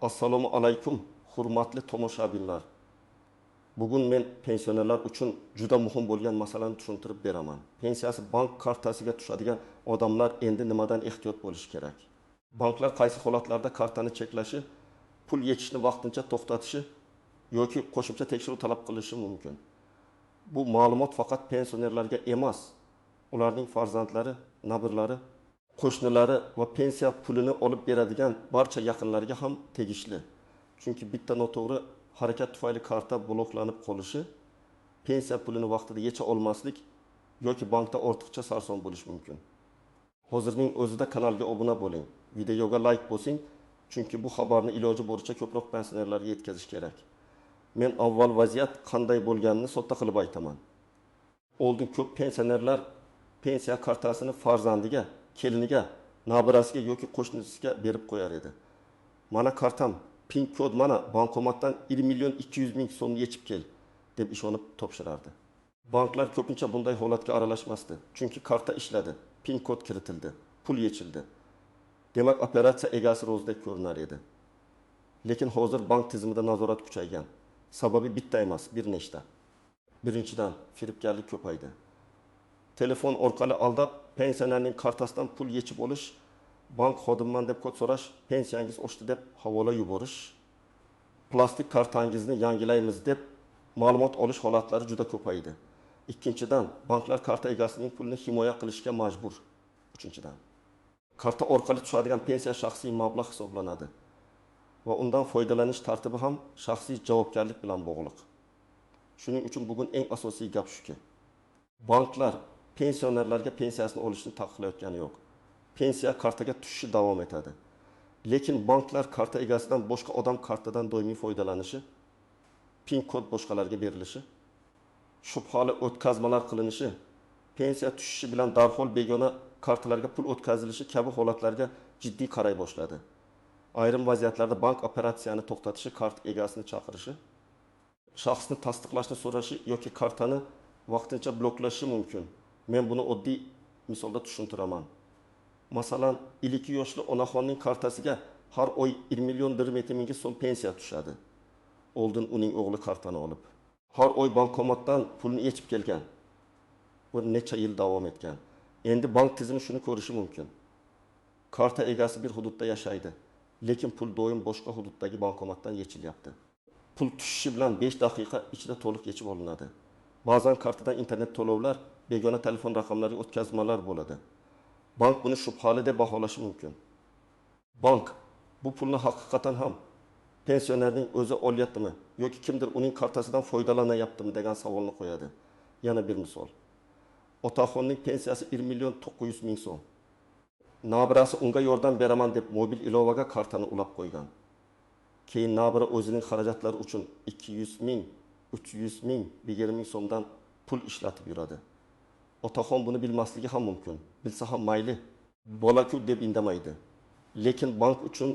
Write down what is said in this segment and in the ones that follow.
Assalomu alaykum, hurmatli tomoshabinlar. Bugun men pensionerlar uchun juda muhim bo'lgan masalani tushuntirib beraman. Pensiyasi bank kartasiga tushadigan odamlar endi nimadan ehtiyot bo'lishi kerak? Banklar qaysi holatlarda kartani cheklashi, pul yechishni vaqtincha to'xtatishi yoki qo'shimcha tekshiruv talab qilishi mumkin. Bu ma'lumot faqat pensionerlarga emas, ularning farzandlari, nabirlari, qo'shnilari va pensiya pulini olib beradigan barcha yaqinlariga ham tegishli. Chunki bitta noto'g'ri harakat tufayli karta bloklanib qolishi, pensiya pulini vaqtida yecha olmaslik yoki bankda ortiqcha sarson bo'lishi mumkin. Hozirning o'zida kanalga obuna bo'ling, videoga like bosing, chunki bu xabarni iloji boricha ko'proq pensionerlarga yetkazish kerak. Men avval vaziyat qanday bo'lganini sodda qilib aytaman. Oldin ko'p pensionerlar pensiya kartasini farzandiga, keliniga, nabirasiga yoki qo'shnisiga berib qo'yar edi. Mana kartam, pin kod mana bankomatdan 1 million 200 ming so'mni yechib kel deb ishonib topshirardi. Banklar ko'pincha bunday holatga aralashmasdi, chunki karta ishladi, pin kod kiritildi, pul yechildi. Demak, operatsiya egasi ro'zdek ko'rinar edi. Lekin hozir bank tizimida nazorat kuchaygan. Sababi bitta emas, bir nechta. Birinchidan, firibgarlik ko'paydi. Telefon orqali aldab, pensionerning kartasidan pul yechib olish, bank xodimiman deb kod so'rash, pensiyangiz oshdi deb havola yuborish, plastik kartangizni yangilaymiz deb ma'lumot olish holatlari juda ko'paydi. Ikkinchidan, banklar karta egasining pulini himoya qilishga majbur. Uchinchidan, karta orqali tushadigan pensiya shaxsiy mablag' hisoblanadi va undan foydalanish tartibi ham shaxsiy javobgarlik bilan bog'liq. Shuning uchun bugun eng asosiy gap shuki, banklar pensionerlarga pensiyasini olishni taqiqlayotgani yo'q. Pensiya kartaga tushishi davom etadi. Lekin banklar karta egasidan boshqa odam kartadan doimiy foydalanishi, pin kod boshqalarga berilishi, shubhali o'tkazmalar qilinishi, pensiya tushishi bilan darhol begona kartalarga pul o'tkazilishi kabi holatlarga jiddiy qaray boshladi. Ayrim vaziyatlarda bank operatsiyani to'xtatishi, kart egasini chaqirishi, shaxsni tasdiqlashni so'rashi yoki kartani vaqtincha bloklashi mumkin. Men buni oddiy misolda tushuntiraman. Masalan, 2 yoshli onaxonning kartasiga har oy 1 million 1 ming so'm pensiya tushadi. Oldin uning o'g'li kartani olib, har oy bankomatdan pulni yechib kelgan. Bu necha yil davom etgan. Endi bank tizimi shuni ko'rishi mumkin. Karta egasi bir hududda yashaydi, lekin pul doim boshqa hududdagi bankomatdan yechilyapti. Pul tushishi bilan 5 daqiqa ichida to'liq yechib olinadi. Ba'zan kartadan internet to'lovlar, begona telefon raqamlariga o'tkazmalar bo'ladi. Bank buni shubhali deb baholashi mumkin. Bank bu pulni haqiqatan ham pensionerning o'zi olyaptimi yoki kimdir uning kartasidan foydalanyaptimi degan savolni qo'yadi. Yana bir misol. Otaxonning pensiyasi 1 million 900 ming so'm. Nabirasi unga yordam beraman deb mobil ilovaga kartani ulab qo'ygan. Keyin nabira o'zining xarajatlari uchun 200 ming, 300 ming, 20 ming so'mdan pul ishlatib yuradi. Otaxon buni bilmasligi ham mumkin. Bilsa ham mayli. Bola-ku deb indamaydi. Lekin bank uchun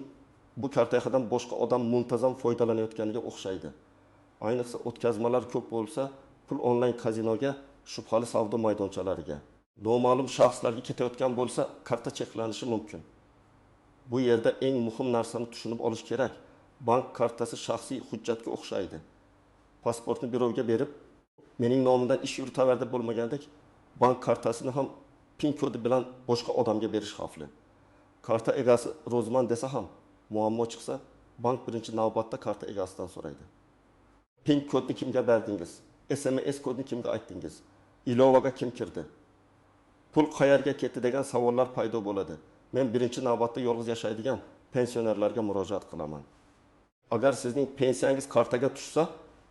bu kartadan boshqa odam muntazam foydalanayotganiga o'xshaydi. Ayniqsa o'tkazmalar ko'p bo'lsa, pul onlayn kazinoga, shubhali savdo maydonchalariga, noma'lum shaxslarga ketayotgan bo'lsa, karta cheklanishi mumkin. Bu yerda eng muhim narsani tushunib olish kerak. Bank kartasi shaxsiy hujjatga o'xshaydi. Pasportni birovga berib, mening nomimdan ish yuritaver deb bo'lmagandek, bank kartasini ham pin kodi bilan boshqa odamga berish xavfli. Karta egasi ro'zman desa ham, muammo chiqsa, bank birinchi navbatda karta egasidan so'raydi. Pin kodni kimga berdingiz? SMS kodni kimga aytdingiz? Ilovaga kim kirdi? Pul qayerga ketdi degan savollar paydo bo'ladi. Men birinchi navbatda yolg'iz yashaydigan pensionerlarga murojaat qilaman. Agar sizning pensiyangiz kartaga tushsa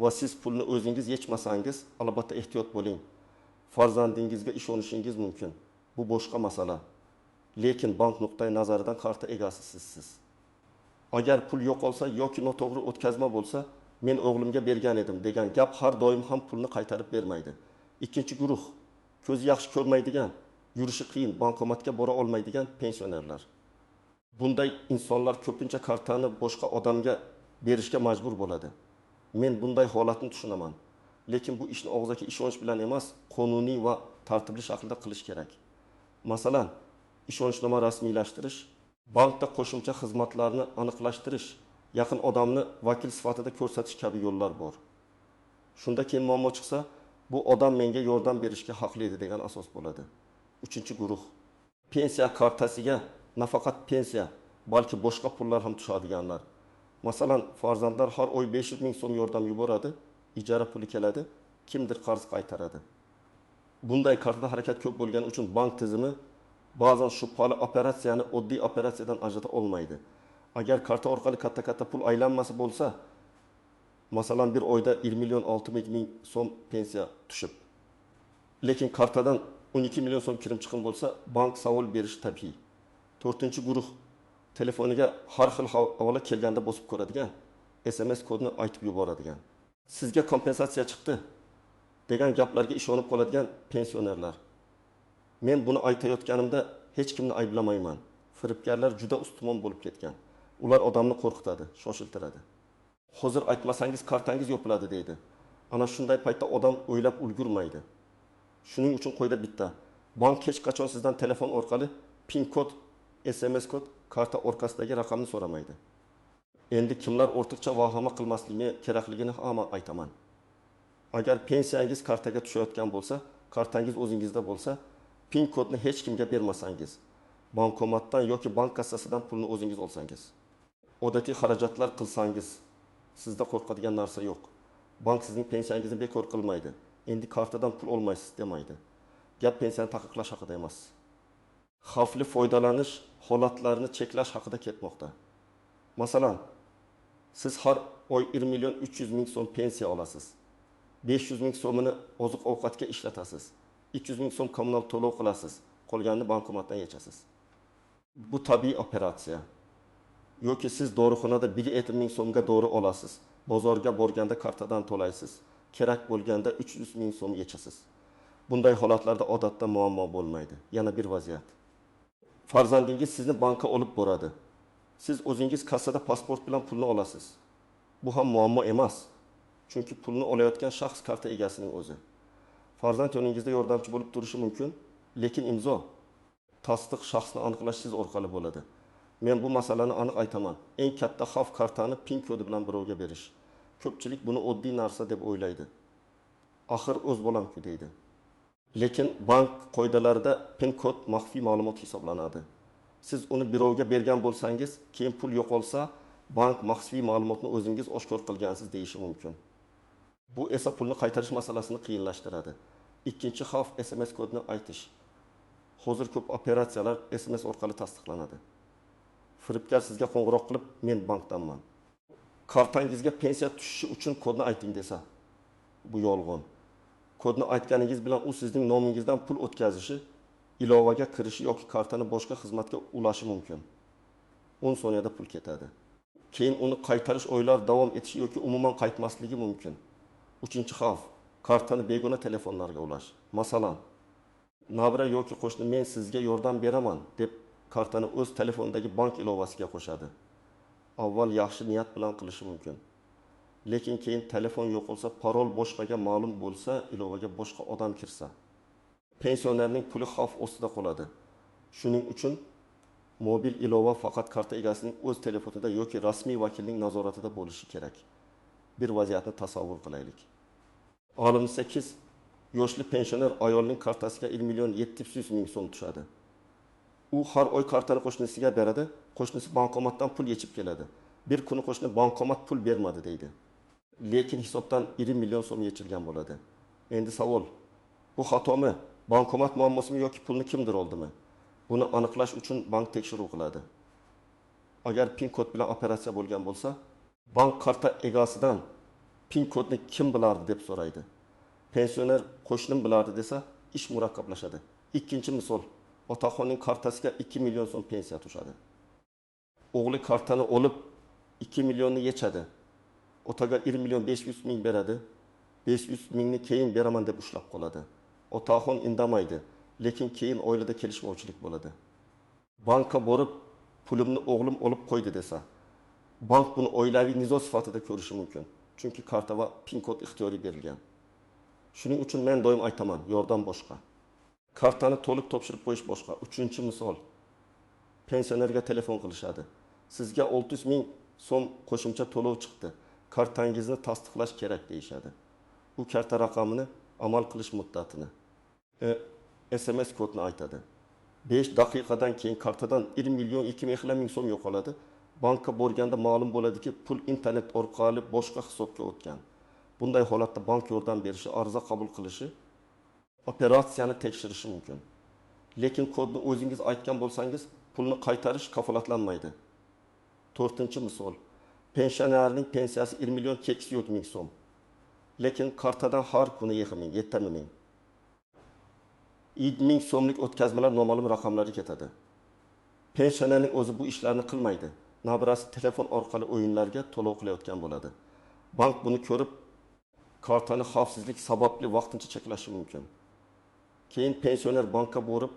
va siz pulni o'zingiz yechmasangiz, albatta ehtiyot bo'ling. Farzandingizga ishonishingiz mumkin. Bu boshqa masala. Lekin bank nuqtai nazaridan karta egasi sizsiz. Agar pul yo'qolsa yoki noto'g'ri o'tkazma bo'lsa, men o'g'limga bergan edim degan gap har doim ham pulni qaytarib bermaydi. Ikkinchi guruh, ko'zi yaxshi ko'rmaydigan, yurishi qiyin, bankomatga bora olmaydigan pensionerlar. Bunday insonlar ko'pincha kartani boshqa odamga berishga majbur bo'ladi. Men bunday holatni tushunaman. Lekin bu ishni og'zaki ishonch bilan emas, qonuniy va tartibli shaklda qilish kerak. Masalan, ishonchnoma rasmiylashtirish, bankda qo'shimcha xizmatlarni aniqlashtirish yaqin odamni vakil sifatida ko'rsatish kabi yo'llar bor. Shunda keyin muammo chiqsa, bu odam menga yordam berishga haqli edi degan asos bo'ladi. Uchinchi guruh. Pensiya kartasiga nafaqat pensiya, balki boshqa pullar ham tushadiganlar. Masalan, farzandlar har oy 500 ming so'm yordam yuboradi, ijara puli keladi, kimdir qarz qaytaradi. Bunday kartada harakat ko'p bo'lgani uchun bank tizimi ba'zan shubhali operatsiyani oddiy operatsiyadan ajrata olmaydi. Agar karta orqali katta pul aylanmasi bo'lsa, masalan bir oyda 1 milyon 600 ming so'm pensiya tushib, lekin kartadan 12 milyon so'm kirim chiqim bo'lsa, bank savol berishi tabiiy. To'rtinchi guruh, telefoniga har xil havola kelganda bosib ko'radigan, SMS kodini aytib yuboradigan. Sizga kompensatsiya chiqdi degan gaplarga ishonib qoladigan pensionerlar. Men buni aytayotganimda hech kimni ayblamayman. Firibgarlar juda ustimon bo'lib ketgan. Ular odamni qo'rqitadi, shoshiltiradi. Hozir aytmasangiz kartangiz yopiladi deydi. Ana shunday paytda odam o'ylab ulgurmaydi. Shuning uchun qo'yda bitta. Bank hech qachon sizdan telefon orqali PIN kod, SMS kod, karta orqasidagi raqamni so'ramaydi. Endi kimlar ortiqcha vahima qilmasligi kerakligini ham aytaman. Agar pensiyangiz kartaga tushayotgan bo'lsa, kartangiz o'zingizda bo'lsa, PIN kodni hech kimga bermasangiz, bankomatdan yoki bank kassasidan pulni o'zingiz olsangiz, odatiy xarajatlar qilsangiz, sizda qo'rqadigan narsa yo'q. Bank sizning pensiyangizni bekor qilmaydi. Endi kartadan pul olmaysiz demaydi. Gap pensiyani taqiqlash haqida emas. Xavfli foydalanish holatlarini cheklash haqida ketmoqda. Masalan, siz har oy 1 milyon 300 ming so'm pensiya olasiz. 500 ming so'mini oziq-ovqatga ishlatasiz. 200 ming so'm kommunal to'lov qilasiz. Qolganini bankomatdan yechasiz. Bu tabiiy operatsiya. Yoki siz dorixonada 1 ming so'mga dori olasiz. Bozorga borganda kartadan to'laysiz. Kerak bo'lganda 300 ming so'm yechasiz. Bunday holatlarda odatda muammo bo'lmaydi. Yana bir vaziyat. Farzandingiz sizni bankka olib boradi. Siz o'zingiz kassada pasport bilan pulni olasiz. Bu ham muammo emas. Chunki pulni olayotgan shaxs karta egasining o'zi. Farzand yoningizda yordamchi bo'lib turishi mumkin, lekin imzo, tasdiq shaxsni aniqlash siz orqali bo'ladi. Men bu masalani aniq aytaman. Eng katta xavf kartani PIN kodi bilan birovga berish. Ko'pchilik buni oddiy narsa deb o'ylaydi. Axir o'z bolam-ku deydi. Lekin bank qoidalarida PIN kod maxfiy ma'lumot hisoblanadi. Siz uni birovga bergan bo'lsangiz, keyin pul yo'qolsa, bank maxfiy ma'lumotni o'zingiz oshkor qilgansiz deyishi mumkin. Bu esa pulni qaytarish masalasini qiyinlashtiradi. Ikkinchi xavf SMS kodini aytish. Hozir ko'p operatsiyalar SMS orqali tasdiqlanadi. Firibgar sizga qo'ng'iroq qilib, men bankdanman. Kartangizga pensiya tushishi uchun kodni ayting desa, bu yolg'on. Kodni aytganingiz bilan u sizning nomingizdan pul o'tkazishi, ilovaga kirishi yoki kartani boshqa xizmatga ulashi mumkin. 10 soniyada pul ketadi. Keyin uni qaytarish oylar davom etishi yoki umuman qaytmasligi mumkin. Uchinchi xavf, kartani begona telefonlarga ulash. Masalan, nabira yoki qo'shni men sizga yordam beraman deb kartani o'z telefonidagi bank ilovasiga qo'shadi. Avval yaxshi niyat bilan qilishi mumkin. Lekin keyin telefon yo'qolsa, parol boshqaga ma'lum bo'lsa, ilovaga boshqa odam kirsa, pensionerning puli xavf ostida qoladi. Shuning uchun mobil ilova faqat karta egasining o'z telefonida yoki rasmiy vakilning nazoratida bo'lishi kerak. Bir vaziyatni tasavvur qilaylik. 68 yoshli pensioner ayolning kartasiga 1 milyon 700 ming so'm tushadi. U har oy kartani qo'shnisiga beradi, qo'shnisi bankomatdan pul yechib keladi. Bir kuni qo'shni bankomat pul bermadi deydi. Lekin hisobdan 1 milyon so'm yechilgan bo'ladi. Endi savol, bu xatomi? Bankomat muammosimi yoki pulni kimdir oldimi? Buni aniqlash uchun bank tekshiruv qiladi. Agar PIN kod bilan operatsiya bo'lgan bo'lsa, bank karta egasidan PIN kodni kim bilardi deb so'raydi. Pensioner qo'shnim bilardi desa, ish murakkablashadi. Ikkinchi misol, otaxonning kartasiga 2 milyon so'm pensiya tushadi. O'g'li kartani olib 2 milyonni yechadi. Otaga 1 milyon 500 ming beradi. 500 mingni keyin beraman deb ushlab qoladi. Otaxon indamaydi, lekin keyin oilada kelishmovchilik bo'ladi. Bankka borib, pulimni o'g'lim olib qo'ydi desa, bank buni oilaviy nizo sifatida ko'rishi mumkin. Chunki karta va PIN kod ixtiyoriy berilgan. Shuning uchun men doim aytaman, yordam boshqa. Kartani to'liq topshirib qo'yish boshqa. Uchinchi misol, pensionerga telefon qilishadi. Sizga 600 ming so'm qo'shimcha to'lov chiqdi. Kartangizni tasdiqlash kerak deyishadi. Bu karta raqamini, amal qilish muddatini, SMS kodni aytadi. 5 daqiqadan keyin kartadan 1 million 2 ming so'm yo'qoladi. Bankka borganda ma'lum bo'ladiki, pul internet orqali boshqa hisobga o'tgan. Bunday holatda bank yordam berishi, ariza qabul qilishi, operatsiyani tekshirishi mumkin. Lekin kodni o'zingiz aytgan bo'lsangiz, pulni qaytarish kafolatlanmaydi. 4-misol. Pensionerning pensiyasi 1 million 200 ming so'm. Lekin kartadan har kuni 7 ming. 7 ming so'mlik o'tkazmalar noma'lum raqamlarga ketadi. Pensionerning o'zi bu ishlarni qilmaydi. Nabirasi telefon orqali o'yinlarga to'lov qilayotgan bo'ladi. Bank buni ko'rib, kartani xavfsizlik sababli vaqtincha cheklashi mumkin. Keyin pensioner bankka borib,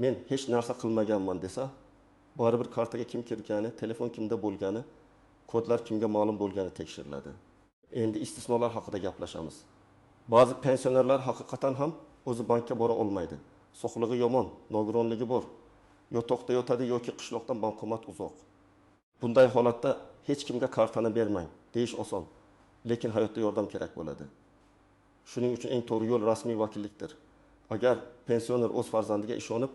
men hech narsa qilmaganman desa, baribir kartaga kim kirgani, telefon kimda bo'lgani, kodlar kimga ma'lum bo'lgani tekshiriladi. Endi istisnolar haqida gaplashamiz. Ba'zi pensionerlar haqiqatan ham o'zi bankka bora olmaydi. Sog'lig'i yomon, nogironligi bor. Yotoqda yotadi yoki qishloqdan bankomat uzoq. Bunday holatda hech kimga kartani bermang, deyish oson, lekin hayotda yordam kerak bo'ladi. Shuning uchun eng to'g'ri yo'l rasmiy vakillikdir. Agar pensioner o'z farzandiga ishonib,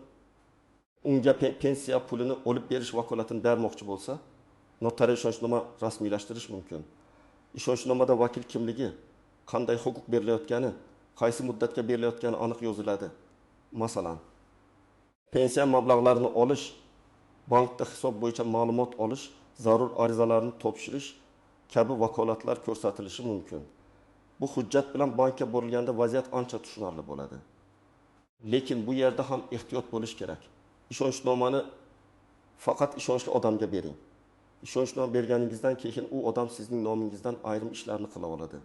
unga pensiya pulini olib berish vakolatini bermoqchi bo'lsa, notarial ishonchnoma rasmiylashtirish mumkin. Ishonchnomada vakil kimligi, qanday huquq berilayotgani, qaysi muddatga berilayotgani aniq yoziladi. Masalan, pensiya mablag'larini olish, bankda hisob bo'yicha ma'lumot olish, zarur arizalarni topshirish kabi vakolatlar ko'rsatilishi mumkin. Bu hujjat bilan bankka borilganda vaziyat ancha tushunarli bo'ladi. Lekin bu yerda ham ehtiyot bo'lish kerak. Ishonchnomani faqat ishonchli odamga bering. Ishonchnoma berganingizdan keyin u odam sizning nomingizdan ayrim ishlarni qila oladi.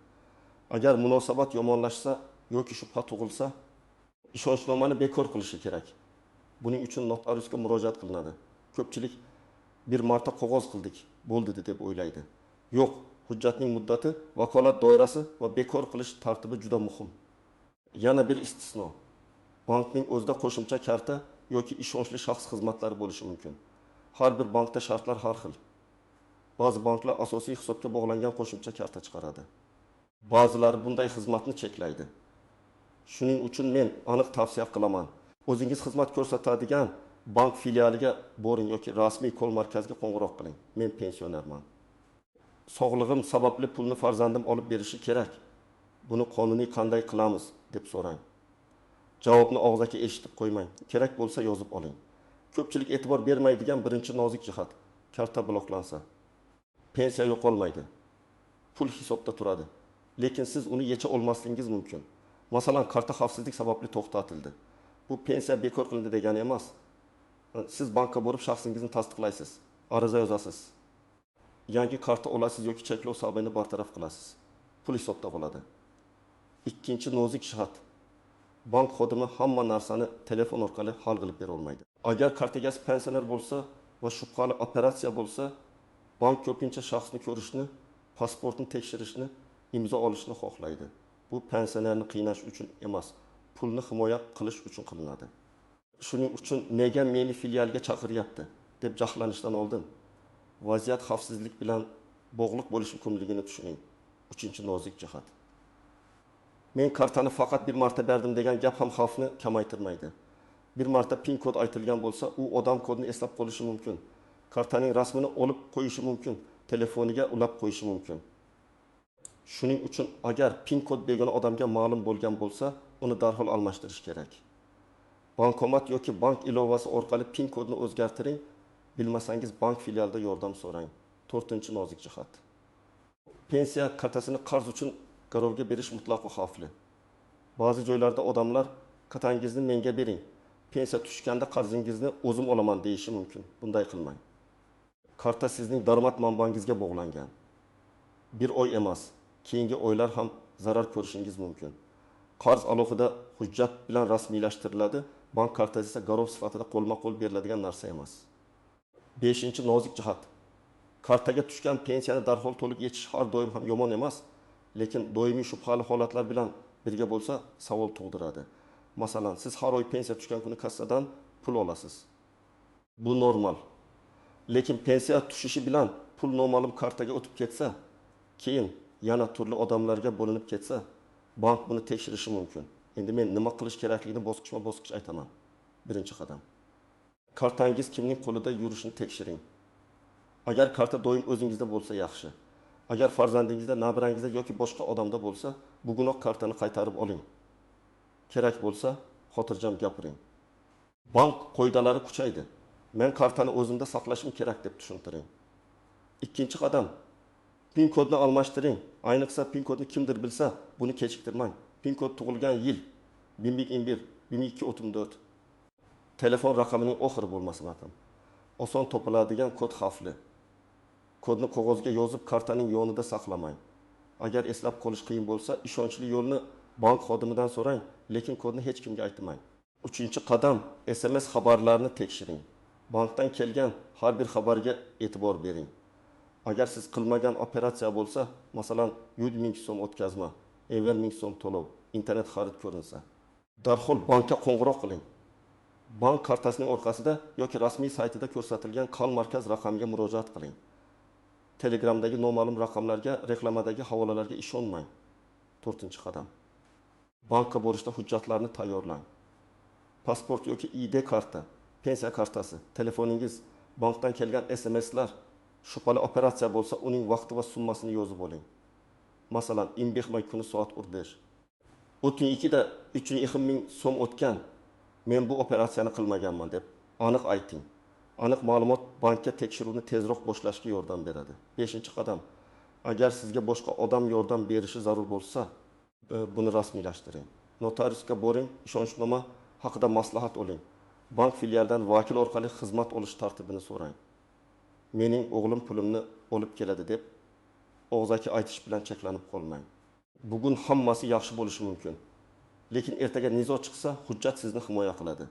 Agar munosabat yomonlashsa yoki shubha tug'ilsa, ishonchnomani bekor qilishi kerak. Buning uchun notariusga murojaat qilinadi. Ko'pchilik bir marta qog'oz qildik, bo'ldi deb o'ylaydi. Yo'q, hujjatning muddati, vakolat doirasi va bekor qilish tartibi juda muhim. Yana bir istisno. Bankning o'zida qo'shimcha karta yoki ishonchli shaxs xizmatlari bo'lishi mumkin. Har bir bankda shartlar har xil. Ba'zi banklar asosiy hisobga bog'langan qo'shimcha karta chiqaradi. Ba'zilari bunday xizmatni cheklaydi. Shuning uchun men aniq tavsiya qilaman. O'zingiz xizmat ko'rsatadigan bank filialiga boring yoki rasmiy kol markaziga qo'ng'iroq qiling. Men pensionerman. Sog'lig'im sababli pulni farzandim olib berishi kerak. Buni qonuniy qanday qilamiz deb so'rang. Javobni og'zaki eshitib qo'ymang. Kerak bo'lsa yozib oling. Ko'pchilik e'tibor bermaydigan birinchi nozik jihat, karta bloklansa. Pensiya yo'qolmaydi. Pul hisobda turadi. Lekin siz uni yecha olmasligingiz mumkin. Masalan, karta xavfsizlik sababli to'xtatildi. Bu pensiya bekor qilindi degani emas. Siz bankka borib shaxsingizni tasdiqlaysiz, ariza yozasiz. Yangi karta olasiz yoki cheklov sababini bartaraf qilasiz. Pul hisobda qoladi. Ikkinchi nozik jihat. Bank xodimi hamma narsani telefon orqali hal qilib bera olmaydi. Agar karta egasi pensioner bo'lsa va shubhali operatsiya bo'lsa, bank ko'pincha shaxsni ko'rishni, pasportni tekshirishni, imzo olishni xohlaydi. Bu pensionerni qiynash uchun emas, pulni himoya qilish uchun qilinadi. Shuning uchun nega meni filialga chaqiryapti deb jahlanishdan oldin vaziyat xavfsizlik bilan bog'liq bo'lish mumkinligini tushuning. 3-nozik jihat. Men kartani faqat bir marta berdim degan gap ham xavfni kamaytirmaydi. Bir marta pin kod aytilgan bo'lsa, u odam kodni eslab qolishi mumkin. Kartaning rasmini olib qo'yishi mumkin, telefoniga ulab qo'yishi mumkin. Shuning uchun agar pin kod begona odamga ma'lum bo'lgan bo'lsa, uni darhol almashtirish kerak. Bankomat yoki bank ilovasi orqali pin kodni o'zgartiring. Bilmasangiz bank filialida yordam so'rang. 4-nozik jihat. Pensiya kartasini qarz uchun garovga berish mutlaqo xavfli. Ba'zi joylarda odamlar kartangizni menga bering, pensiya tushganda qarzingizni o'zim olaman deyishi mumkin. Bunday qilmang. Karta sizning daromad manbangizga bog'langan. Bir oy emas, keyingi oylar ham zarar ko'rishingiz mumkin. Qarz alohida hujjat bilan rasmiylashtiriladi, bank kartasi esa garov sifatida qo'lma-qo'l beriladigan narsa emas. 5-nozik jihat. Kartaga tushgan pensiyani darhol to'liq yechish har doim ham yomon emas, lekin doimiy shubhali holatlar bilan birga bo'lsa savol tug'diradi. Masalan, siz har oy pensiya tushgan kuni kassadan pul olasiz. Bu normal. Lekin pensiya tushishi bilan pul noma'lum kartaga o'tib ketsa, keyin yana turli odamlarga bo'linib ketsa, bank buni tekshirishi mumkin. Endi men nima qilish kerakligini bosqichma-bosqich aytaman. Birinchi qadam. Kartangiz kimning qo'lida yurishini tekshiring. Agar karta doim o'zingizda bo'lsa yaxshi. Agar farzandingizda, nabirangizda yoki boshqa odamda bo'lsa, bugunoq kartani qaytarib oling. Kerak bo'lsa, xotirjam gapiring. Bank qoidalari kuchaydi. Men kartani o'zimda saqlashim kerak deb tushuntiring. Ikkinchi qadam, PIN kodni almashtiring. Ayniqsa PIN kodni kimdir bilsa, buni kechiktirmang. PIN kod tug'ilgan yil 1101, 1234. Telefon raqamining oxiri bo'lmasin atam. Oson topiladigan kod xavfli. Kodni qog'ozga yozib kartaning yonida saqlamang. Agar eslab qolish qiyin bo'lsa, ishonchli yo'lni bank xodimidan so'rang, lekin kodni hech kimga aytmang. Uchinchi qadam, SMS xabarlarini tekshiring. Bankdan kelgan har bir xabarga e'tibor bering. Agar siz qilmagan operatsiya bo'lsa, masalan, 100 ming so'm o'tkazma, evvel 1000 so'm to'lov, internet xarid ko'rinsa, darhol bankka qo'ng'iroq qiling. Bank kartasining orqasida yoki rasmiy saytida ko'rsatilgan Kal markaz raqamiga murojaat qiling. Telegramdagi noma'lum raqamlarga, reklamadagi havolalarga ishonmang. 4-qadam. Bankka borishda hujjatlarni tayyorlang. Pasport yoki ID karta, pensiya kartasi, telefoningiz, bankdan kelgan SMS'lar, shubhali operatsiya bo'lsa, uning vaqti va summasini yozib oling. Masalan, 25 may kuni soat 5. O'tgan 2da 320 ming so'm o'tgan. Men bu operatsiyani qilmaganman deb aniq ayting. Aniq ma'lumot bankka tekshiruvni tezroq boshlashga yordam beradi. 5-qadam. Agar sizga boshqa odam yordam berishi zarur bo'lsa, buni rasmiylashtiring. Notariusga boring, ishonchnoma haqida maslahat oling. Bank filialidan vakil orqali xizmat olish tartibini so'rang. Mening o'g'lim pulimni olib keladi deb og'zaki aytish bilan cheklanib qolmang. Bugun hammasi yaxshi bo'lishi mumkin. Lekin ertaga nizo chiqsa, hujjat sizni himoya qiladi.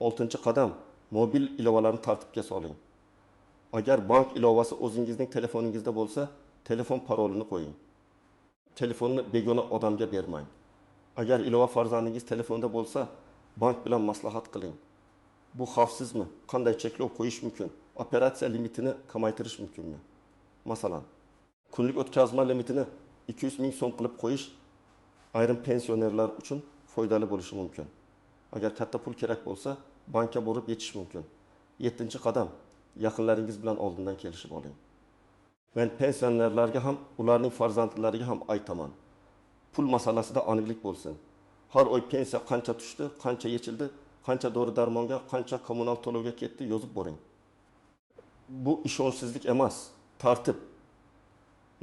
6-qadam, mobil ilovalarni tartibga soling. Agar bank ilovasi o'zingizning telefoningizda bo'lsa, telefon parolini qo'ying. Telefonni begona odamga bermang. Agar ilova farzandingiz telefonda bo'lsa, bank bilan maslahat qiling. Bu xavfsizmi? Qanday cheklov qo'yish mumkin? Operatsiya limitini kamaytirish mumkinmi? Masalan, kunlik o'tkazma limitini 200 ming so'm qilib qo'yish ayrim pensionerlar uchun foydali bo'lishi mumkin. Agar katta pul kerak bo'lsa, bankka borib yetish mumkin. 7-qadam, yaqinlaringiz bilan oldindan kelishib oling. Men pensionerlarga ham, ularning farzandlariga ham aytaman. Pul masalasida aniqlik bo'lsin. Har oy pensiya qancha tushdi, qancha yechildi, qancha dori-darmonga, qancha kommunal to'lovga ketdi, yozib boring. Bu ishonchsizlik emas, tartib.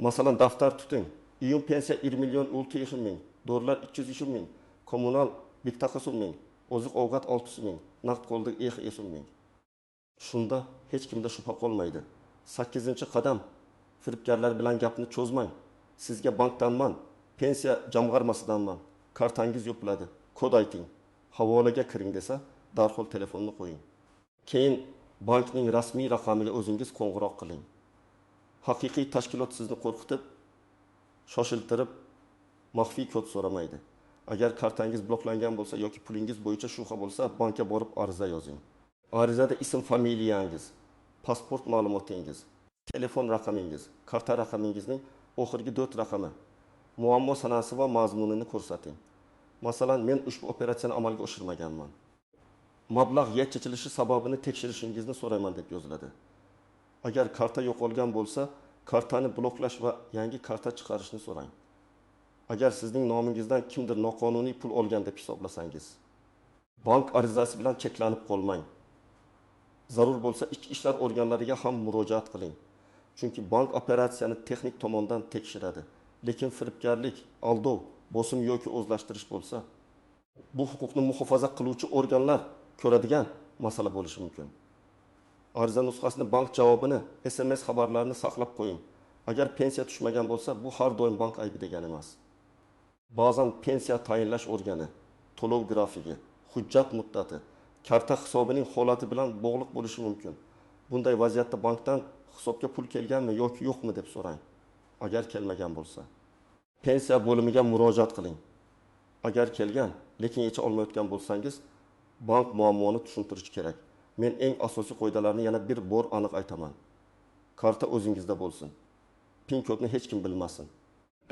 Masalan, daftar tuting. Iyun pensiya 1 milyon 600 ming, dorilar 220 ming, kommunal 1 ming, oziq ovqat 600 ming, naqd qo'lda 20 ming. Shunda hech kimda shubha qolmaydi. 8-qadam, firibgarlar bilan gapni cho'zmang. Sizga bankdanman, pensiya jamg'armasidanman, kartangiz yopiladi, kod ayting, havolaga kiring desa, darhol telefonni qo'ying. Keyin bankning rasmiy raqamiga o'zingiz qo'ng'iroq qiling. Haqiqiy tashkilot sizni qo'rqitib, shoshiltirib, maxfiy kod so'ramaydi. Agar kartangiz bloklangan bo'lsa yoki pulingiz bo'yicha shubha bo'lsa, bankka borib ariza yozing. Arizada ism, familiyangiz, pasport ma'lumotingiz, telefon raqamingiz, karta raqamingizning oxirgi 4 raqami, muammo sanasi va mazmunini ko'rsating. Masalan, men ushbu operatsiyani amalga oshirmaganman. Mablag' yetishilishi sababini tekshirishingizni so'rayman deb yoziladi. Agar karta yo'qolgan bo'lsa, kartani bloklash va yangi karta chiqarishni so'rang. Agar sizning nomingizdan kimdir noqonuniy pul olgan deb hisoblasangiz, bank arizasi bilan cheklanib qolmang. Zarur bo'lsa ichki ishlar organlariga ham murojaat qiling. Chunki bank operatsiyani texnik tomondan tekshiradi. Lekin firibgarlik, aldov, bosim yoki o'zlashtirish bo'lsa, bu huquqni muhofaza qiluvchi organlar ko'radigan masala bo'lishi mumkin. Ariza nusxasini, bank javobini, SMS xabarlarini saqlab qo'ying. Agar pensiya tushmagan bo'lsa, bu har doim bank aybi degani emas. Ba'zan pensiya tayinlash organi, to'lov grafigi, hujjat muddati, karta hisobining holati bilan bog'liq bo'lishi mumkin. Bunday vaziyatda bankdan hisobga pul kelganmi yoki yo'qmi deb so'rang. Agar kelmagan bo'lsa, pensiya bo'limiga murojaat qiling. Agar kelgan, lekin yecha olmayotgan bo'lsangiz, bank muammoni tushuntirishi kerak. Men eng asosiy qoidalarni yana bir bor aniq aytaman. Karta o'zingizda bo'lsin. PIN kodni hech kim bilmasin.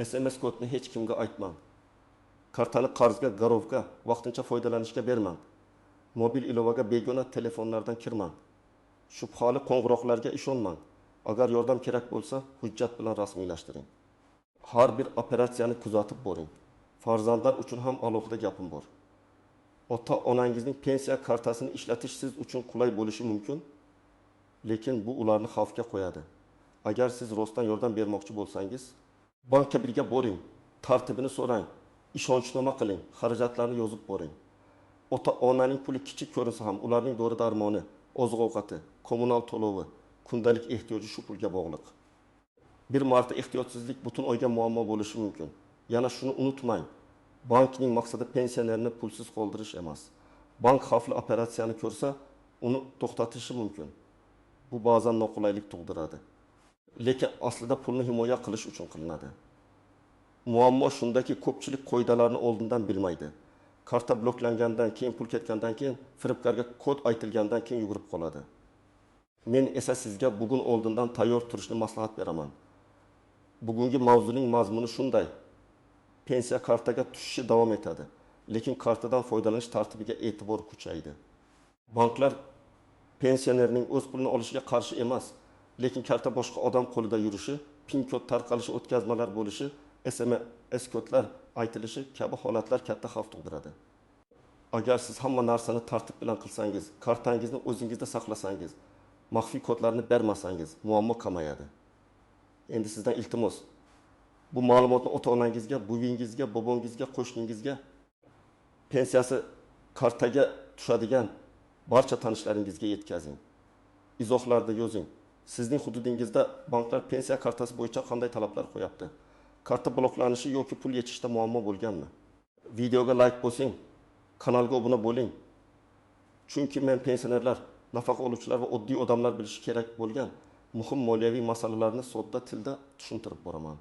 SMS kodni hech kimga aytmang. Kartani qarzga, garovga, vaqtincha foydalanishga bermang. Mobil ilovaga begona telefonlardan kirmang. Shubhali qo'ng'iroqlarga ishonmang. Agar yordam kerak bo'lsa, hujjat bilan rasmiylashtiring. Har bir operatsiyani kuzatib boring. Farzandlar uchun ham alohida gapim bor. Ota-onangizning pensiya kartasini ishlatish siz uchun qulay bo'lishi mumkin, lekin bu ularni xavfga qo'yadi. Agar siz rostdan yordam bermoqchi bo'lsangiz, bankka birga boring, tartibini so'rang, ishonchnoma qiling, xarajatlarni yozib boring. Ota-onaning puli kichik ko'rinsa ham, ularning dori-darmoni, oziq-ovqati, kommunal to'lovi, kundalik ehtiyoji shu pulga bog'liq. Bir marta ehtiyotsizlik butun oyga muammo bo'lishi mumkin. Yana shuni unutmang. Bankning maqsadi pensionerni pulsiz qoldirish emas. Bank xavfli operatsiyani ko'rsa, uni to'xtatishi mumkin. Bu ba'zan noqulaylik tug'diradi. Lekin aslida pulni himoya qilish uchun qilinadi. Muammo shundaki, ko'pchilik qoidalarni oldindan bilmaydi. Karta bloklangandan keyin, pul ketgandan keyin, firibgarga kod aytilgandan keyin yugurib qoladi. Men esa sizga bugun oldindan tayyor turishni maslahat beraman. Bugungi mavzuning mazmuni shunday. Pensiya kartaga tushishi davom etadi, lekin kartadan foydalanish tartibiga e'tibor kuchaydi. Banklar pensionerning o'z pulini olishiga qarshi emas, lekin karta boshqa odam qo'lida yurishi, PIN kod tarqalishi, o'tkazmalar bo'lishi, SMS kodlar aytilishi kabi holatlar katta xavf tug'diradi. Agar siz hamma narsani tartib bilan qilsangiz, kartangizni o'zingizda saqlasangiz, maxfiy kodlarni bermasangiz, muammo kamayadi. Endi sizdan iltimos, bu ma'lumotni ota-onangizga, buvingizga, bobongizga, qo'shningizga, pensiyasi kartaga tushadigan barcha tanishlaringizga yetkazing. Izohlarda yozing. Sizning hududingizda banklar pensiya kartasi bo'yicha qanday talablar qo'yapti? Karta bloklanishi yoki pul yetishda muammo bo'lganmi? Videoga like bosing, kanalga obuna bo'ling. Chunki men pensionerlar, nafaqa oluvchilar va oddiy odamlar bilishi kerak bo'lgan muhim moliyaviy masalalarni sodda tilda tushuntirib boraman.